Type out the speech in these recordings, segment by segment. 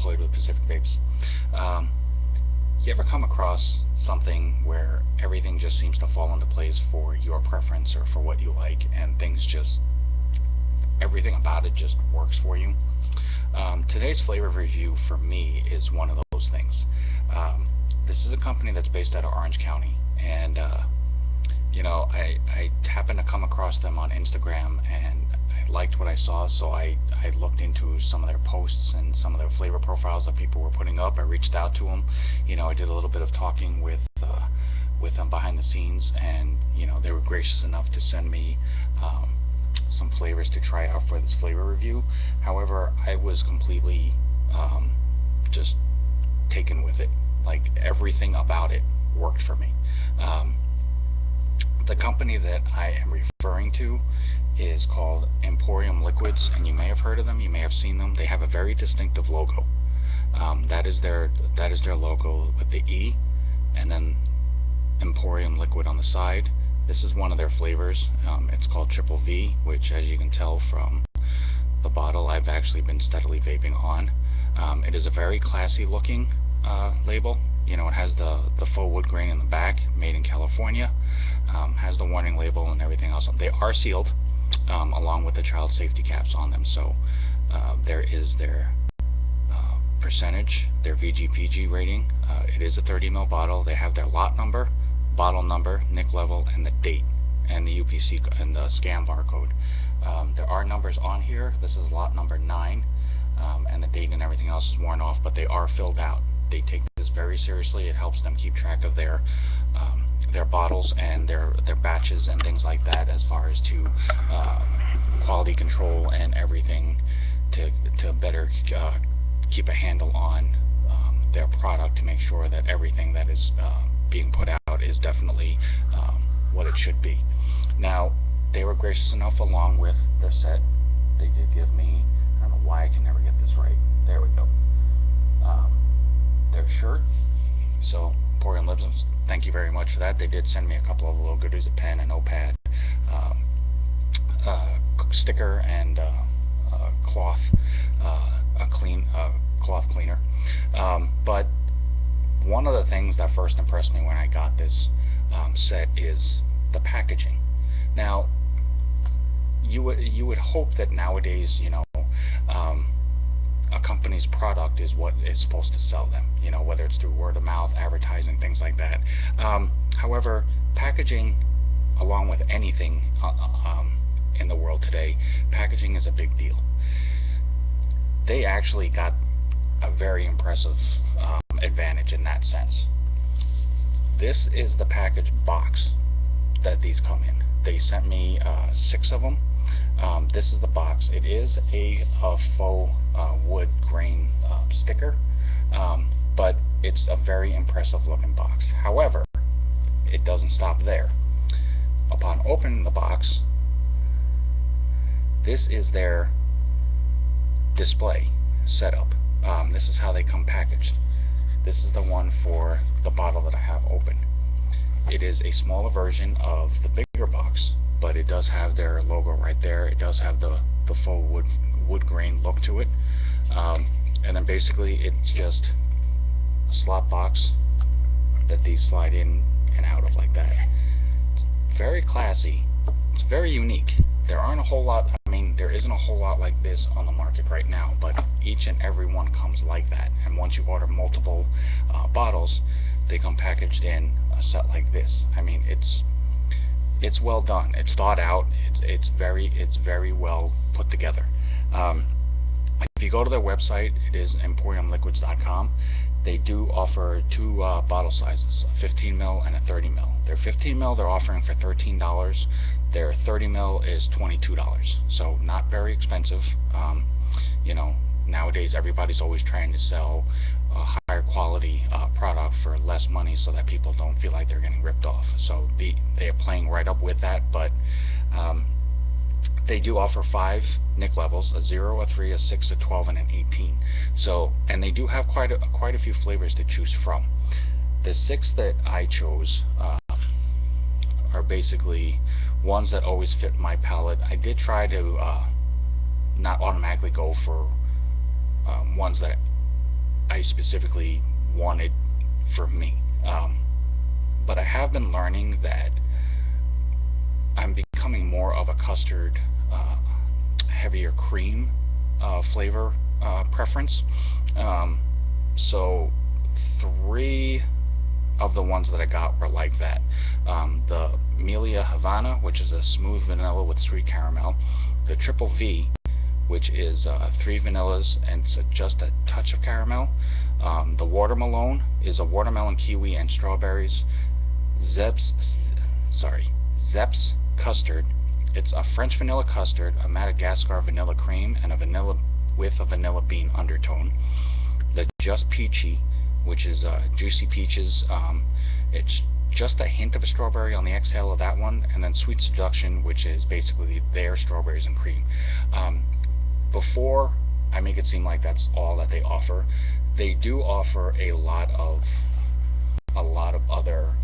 Floyd with Pacific Vapes. You ever come across something where everything just seems to fall into place for your preference or for what you like, and everything about it just works for you? Today's flavor review for me is one of those things. This is a company that's based out of Orange County, and I happened to come across them on Instagram, and I liked what I saw, so I looked into some of their posts and some of their flavor profiles that people were putting up. I reached out to them. I did a little bit of talking with them behind the scenes, and they were gracious enough to send me some flavors to try out for this flavor review. However, I was completely just taken with it. Like, everything about it worked for me. The company that I am referring to is called Emporium Liquids, and you may have heard of them, you may have seen them. They have a very distinctive logo. That is their logo with the E and then Emporium Liquid on the side. This is one of their flavors. It's called Triple V, which, as you can tell from the bottle, I've actually been steadily vaping on. It is a very classy looking label. It has the faux wood grain in the back, made in California. Has the warning label and everything else. They are sealed, along with the child safety caps on them. So there is their percentage, their VGPG rating. It is a 30 ml bottle. They have their lot number, bottle number, nick level, and the date, and the UPC and the scan barcode. There are numbers on here. This is lot number 9, and the date and everything else is worn off, but they are filled out. They take this very seriously. It helps them keep track of their bottles and their batches and things like that, as far as to quality control and everything, to better keep a handle on their product, to make sure that everything that is being put out is definitely what it should be. Now, they were gracious enough, along with their set, they did give me, I don't know why I can never get this right, there we go, their shirt. So Emporium Liquids, thank you very much for that. They did send me a couple of little goodies, a pen, a notepad, sticker, and cloth, cloth cleaner. But one of the things that first impressed me when I got this set is the packaging. Now, you would hope that nowadays, a company's product is what is supposed to sell them, whether it's through word of mouth, advertising, things like that. However, packaging, along with anything in the world today, packaging is a big deal. They actually got a very impressive advantage in that sense. This is the package box that these come in. They sent me 6 of them. This is the box. It is a faux wood grain sticker, but it's a very impressive looking box. However, it doesn't stop there. Upon opening the box, this is their display setup. This is how they come packaged. This is the one for the bottle that I have open. It is a smaller version of the bigger box, but it does have their logo right there. It does have the faux wood grain look to it. And then basically it's just a slot box that these slide in and out of like that. It's very classy. It's very unique. There aren't a whole lot, there isn't a whole lot like this on the market right now, but each and every one comes like that. And once you order multiple bottles, they come packaged in a set like this. It's well done. It's thought out. It's very well put together. If you go to their website, it is emporiumliquids.com. They do offer 2 bottle sizes, a 15 ml and a 30 ml. Their 15 ml they're offering for $13. Their 30 ml is $22. So not very expensive. Nowadays everybody's always trying to sell a higher quality product for less money, so that people don't feel like they're getting ripped off. So they are playing right up with that, but they do offer 5 nick levels: a 0, a 3, a 6, a 12, and an 18. So, and they do have quite a few flavors to choose from. The 6 that I chose are basically ones that always fit my palate. I did try to not automatically go for ones that I specifically wanted for me. But I have been learning that I'm becoming more of a custard, heavier cream flavor preference. So 3 of the ones that I got were like that. The Melia Havana, which is a smooth vanilla with sweet caramel. The Triple V, which is 3 vanillas and just a touch of caramel. The Watermelon is a watermelon, kiwi, and strawberries. Zepps Custard. It's a French vanilla custard, a Madagascar Vanilla Cream, and a vanilla with a vanilla bean undertone. The Just Peachy, which is Juicy Peaches. It's just a hint of a strawberry on the exhale of that one, and then Sweet Seduction, which is basically their strawberries and cream. Before I make it seem like that's all that they offer, they do offer a lot of other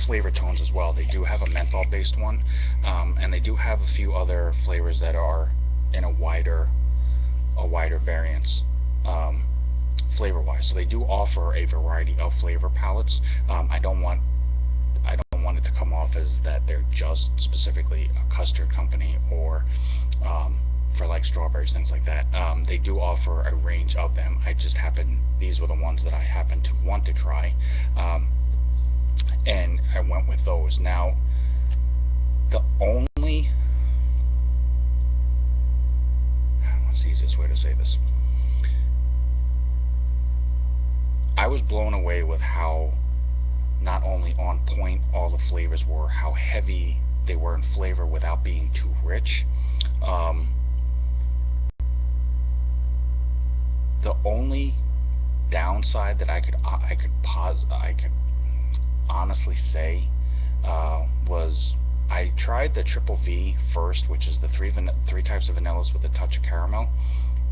flavor tones as well. They do have a menthol based one, and they do have a few other flavors that are in a wider variance flavor wise. So they do offer a variety of flavor palettes. I don't want it to come off as that they're just specifically a custard company, or for like strawberries, things like that. They do offer a range of them. These were the ones that I happened to want to try, and I went with those. Now, what's the easiest way to say this? I was blown away with how not only on point all the flavors were, how heavy they were in flavor without being too rich. The only downside that I could honestly say was I tried the Triple V first, which is the three types of vanillas with a touch of caramel,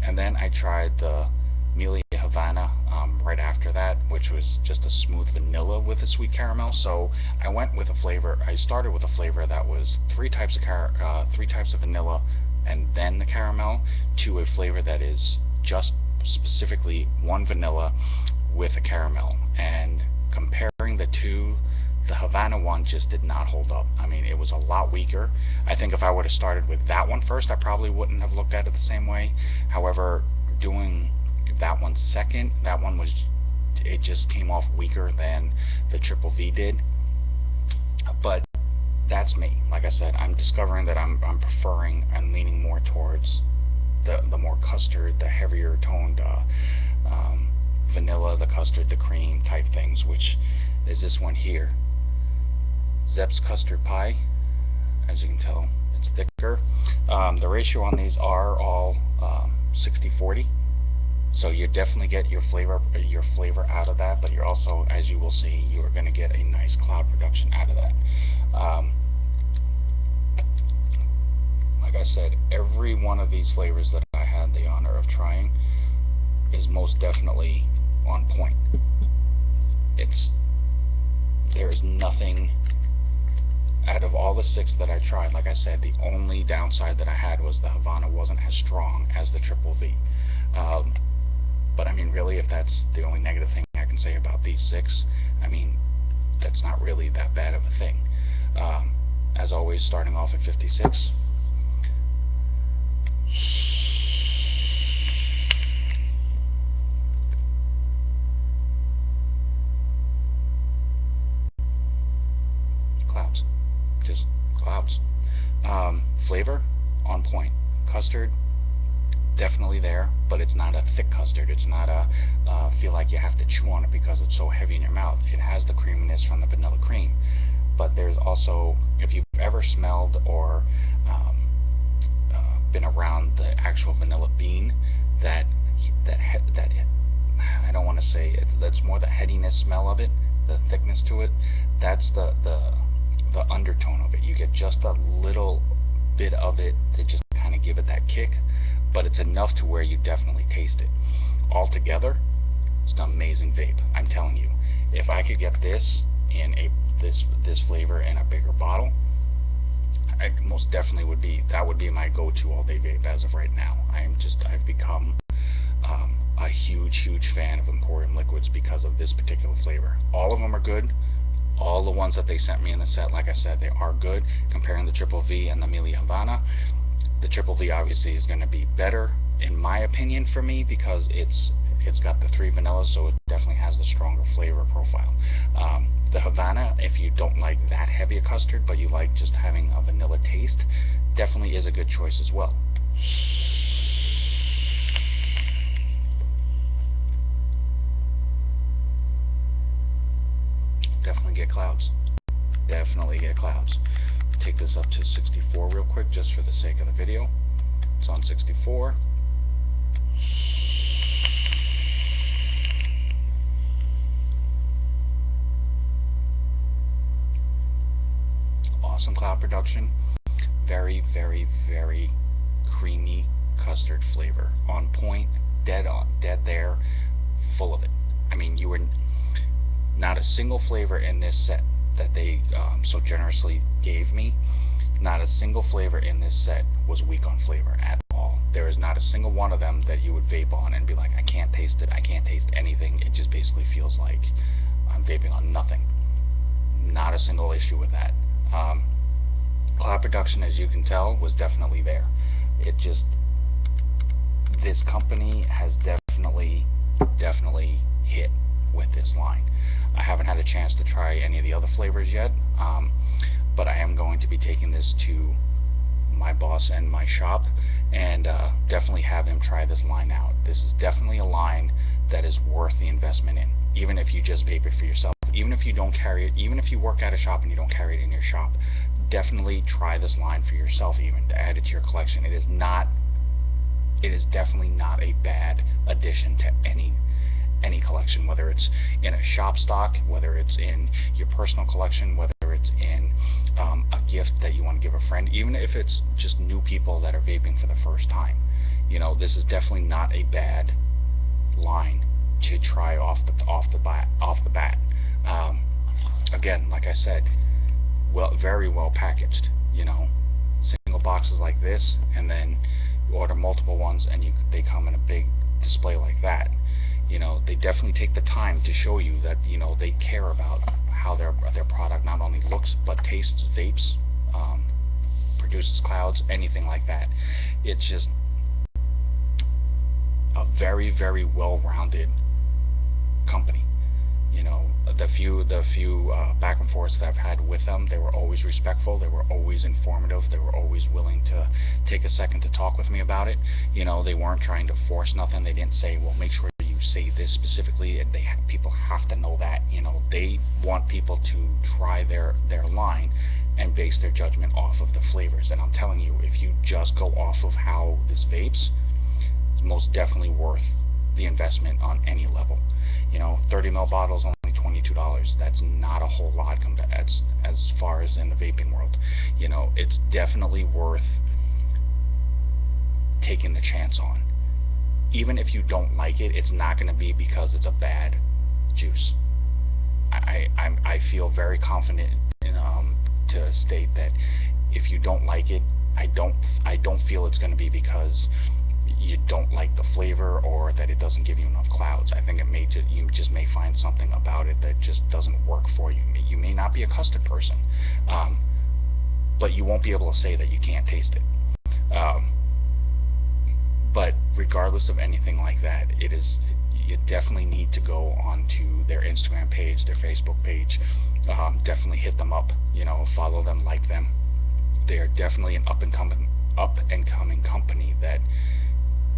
and then I tried the Melia Havana right after that, which was just a smooth vanilla with a sweet caramel. So I went with a flavor. I started with a flavor that was 3 types of vanilla and then the caramel, to a flavor that is just specifically 1 vanilla with a caramel. And comparing the two, the Havana one just did not hold up. I mean, it was a lot weaker. I think if I would have started with that one first, I probably wouldn't have looked at it the same way. However, doing that one second, it just came off weaker than the Triple V did. But that's me. Like I said, I'm discovering that I'm preferring and leaning more towards the more custard, the heavier toned vanilla, the custard, the cream type things, which is this one here. Zepps Custard Pie. As you can tell, it's thicker. The ratio on these are all 60-40. So you definitely get your flavor out of that, but you're also, as you will see, you are going to get a nice cloud production out of that. Like I said, every one of these flavors that I had the honor of trying is most definitely on point. There is nothing out of all the 6 that I tried. Like I said, the only downside that I had was the Havana wasn't as strong as the Triple V. But I mean, really, if that's the only negative thing I can say about these 6, I mean, that's not really that bad of a thing. As always, starting off at 56. Clouds. Just clouds. Flavor, on point. Custard, definitely there, but it's not a thick custard. It's not a feel like you have to chew on it because it's so heavy in your mouth. It has the creaminess from the vanilla cream, but there's also, if you've ever smelled or been around the actual vanilla bean, that I don't want to say it, that's more the headiness smell of it, the thickness to it. That's the undertone of it. You get just a little bit of it to just kind of give it that kick, but it's enough to where you definitely taste it. Altogether, it's an amazing vape. I'm telling you, if I could get this in this flavor in a bigger bottle, I most definitely would be my go-to all-day vape as of right now. I've become a huge fan of Emporium Liquids because of this particular flavor. All of them are good. All the ones that they sent me in the set, like I said, they are good. Comparing the Triple V and the Melia Havana, the Triple V obviously is going to be better, in my opinion, for me, because it's got the 3 vanillas, so it definitely has the stronger flavor profile. The Havana, if you don't like that heavy a custard, but you like just having a vanilla taste, definitely is a good choice as well. Definitely get clouds. Definitely get clouds. Take this up to 64 real quick, just for the sake of the video. It's on 64. Awesome cloud production. Very creamy custard flavor. On point, dead there, full of it. I mean, you were not a single flavor in this set that they so generously gave me. Not a single flavor in this set was weak on flavor at all. There is not a single one of them that you would vape on and be like, I can't taste it, I can't taste anything. It just basically feels like I'm vaping on nothing. Not a single issue with that. Cloud production, as you can tell, was definitely there. It just, this company has definitely hit with this line. I haven't had a chance to try any of the other flavors yet, but I am going to be taking this to my boss and my shop, and definitely have him try this line out. This is definitely a line that is worth the investment in, even if you just vape it for yourself. Even if you don't carry it, even if you work at a shop and you don't carry it in your shop, definitely try this line for yourself, even to add it to your collection. It is definitely not a bad addition to any collection, whether it's in a shop stock, whether it's in your personal collection, whether it's in a gift that you want to give a friend, even if it's just new people that are vaping for the first time. You know, this is definitely not a bad line to try off the bat. Again, like I said, very well packaged. You know, single boxes like this, and then you order multiple ones, and they come in a big display like that. You know, they definitely take the time to show you that, you know, they care about how their product not only looks but tastes, vapes, produces clouds, anything like that. It's just a very well-rounded company. You know, the few back and forths that I've had with them, they were always respectful, they were always informative, they were always willing to take a second to talk with me about it. You know, they weren't trying to force nothing. They didn't say, well, make sure you say this specifically, and people have to know that. You know, they want people to try their line and base their judgment off of the flavors. And I'm telling you, if you just go off of how this vapes, it's most definitely worth the investment on any level. You know, 30 ml bottles, only $22. That's not a whole lot as far as in the vaping world. You know, it's definitely worth taking the chance on. Even if you don't like it, it's not going to be because it's a bad juice. I feel very confident in, to state that if you don't like it, I don't feel it's going to be because you don't like the flavor or that it doesn't give you enough clouds. I think you just may find something about it that just doesn't work for you. You may not be a custard person, but you won't be able to say that you can't taste it. But regardless of anything like that, you definitely need to go onto their Instagram page, their Facebook page. Definitely hit them up. You know, follow them, like them. They are definitely an up and coming company that,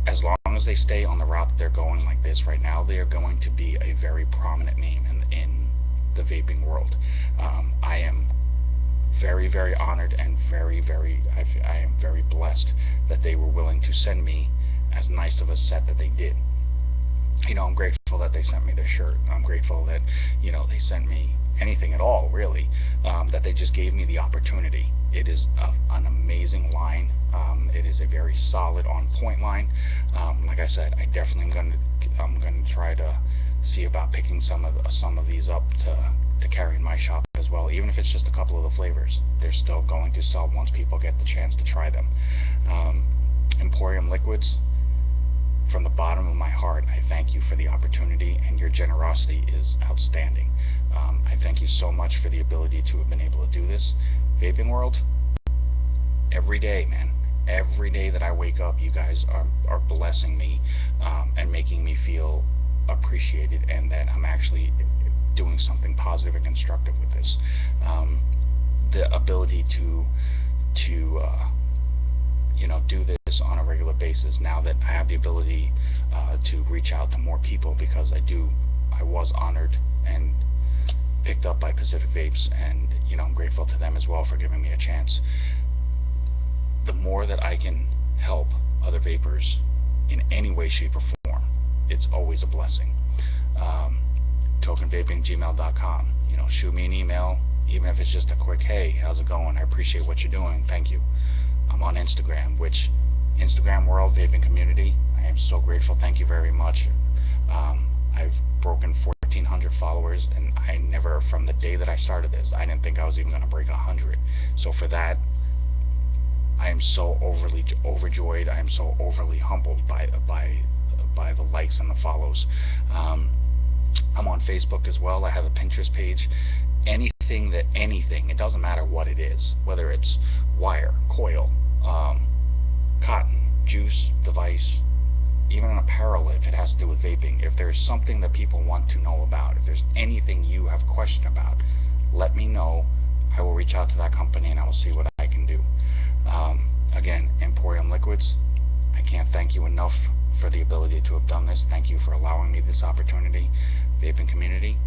as long as they stay on the route that they're going like this right now, they are going to be a very prominent name in the vaping world. I am very honored and I am very blessed that they were willing to send me as nice of a set that they did. You know, I'm grateful that they sent me their shirt. I'm grateful that, you know, they sent me anything at all, really, that they just gave me the opportunity. It is an amazing line. It is a very solid, on-point line. Like I said, I definitely I'm going to try to see about picking some of these up to carry in my shop as well. Even if it's just a couple of the flavors, they're still going to sell once people get the chance to try them. Emporium Liquids, from the bottom of my heart, I thank you for the opportunity, and your generosity is outstanding. I thank you so much for the ability to have been able to do this. Vaping world, every day, man. Every day that I wake up, you guys are blessing me and making me feel appreciated, and that I'm actually doing something positive and constructive with this. The ability to you know, do this on a regular basis, now that I have the ability to reach out to more people, because I was honored and picked up by Pacific Vapes, and you know, I'm grateful to them as well for giving me a chance. The more that I can help other vapors in any way, shape, or form, it's always a blessing. tokenvaping@gmail.com. You know, shoot me an email, even if it's just a quick, hey, how's it going? I appreciate what you're doing. Thank you. I'm on Instagram, which Instagram world, vaping community, I am so grateful. Thank you very much. I've broken 1,400 followers, and I never, from the day that I started this, I didn't think I was even going to break 100. So for that, I am so overjoyed. I am so overly humbled by the likes and the follows. I'm on Facebook as well. I have a Pinterest page. Anything, it doesn't matter what it is, whether it's wire, coil, cotton, juice, device, even an apparel, if it has to do with vaping. If there's something that people want to know about, if there's anything you have a question about, let me know. I will reach out to that company and I will see what I can do. Again, Emporium Liquids, I can't thank you enough for the ability to have done this. Thank you for allowing me this opportunity. Vaping community,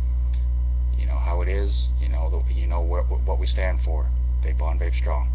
you know how it is. You know what we stand for. Vape on, vape strong.